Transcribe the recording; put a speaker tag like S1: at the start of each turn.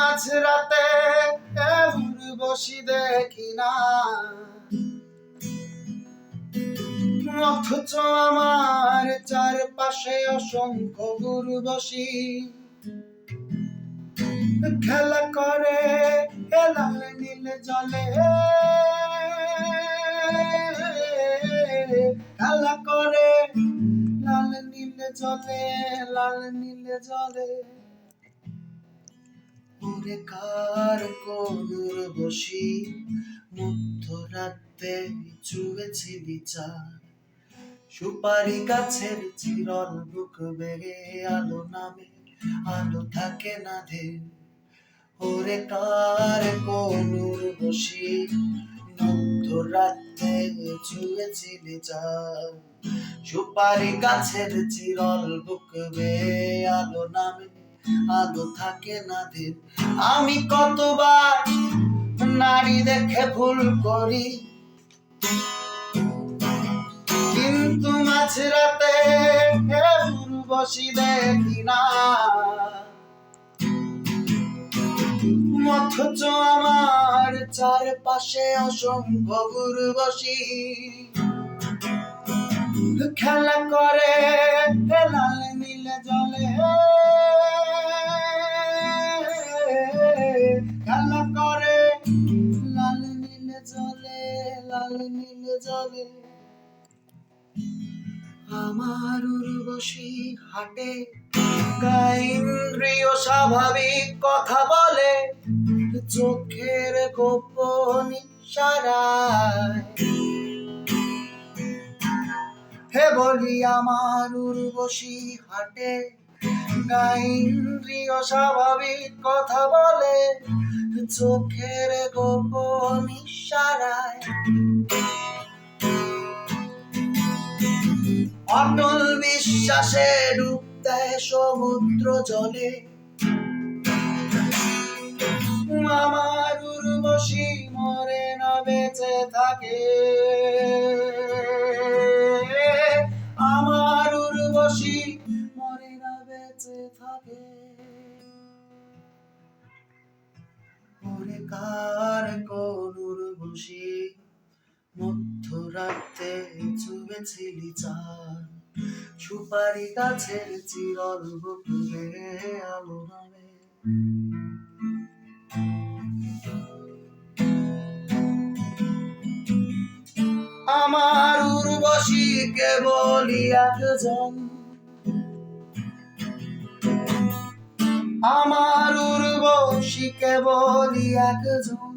S1: মাঝরাতে উর্বশী দেখি না, অথচ আমার চারপাশে অসংখ্য উর্বশী খেলা করে লাল নীল জলে, খেলা করে লাল নীল জলে, লাল নীল জলে। ওরে কার কোন উর্বশী মধ্যরাতে চুয়েছিলি চার, সুপারি গাছের চিরল বুক বেগে আলো নামে, আলো থাকে না ঢের। ওরে কার কোন উর্বশী মধ্যরাতে চুয়েছিলি চার, সুপারি গাছের চিরল বুক বেগে আলো নামে, আলো থাকে না ঢের। আমি কতবার নারী দেখে ভুল করি, কিন্তু মাঝরাতে উর্বশী দেখি না, অথচ আমার চারপাশে অসংখ্য উর্বশী খেলা করে লাল নীল জলে, খেলা করে লাল নীল জলে, লাল নীল জলে। আমার উর্বশী হাটে গায়ে ইন্দ্রিয় স্বাভাবিক কথা বলে, চোখের গোপন ইশারায় হে বলি আমার উর্বশী হাটে গায়ে ইন্দ্রিয় স্বাভাবিক কথা বলে, চোখের গোপন ইশারায়। অটল বিশ্বাসে ডুব দেয় সমুদ্র জলে, আমার উর্বশী মরে না বেঁচে থাকে, আমার উর্বশী মরে না বেঁচে থাকে। ওরে কার কোন উর্বশী মধ্যরাতে চুবেছিলি চার, সুপারি গাছের চিরল বুকে আলো নামে। আমার উর্বশী কেবলই একজন, আমার উর্বশী কেবলই একজন।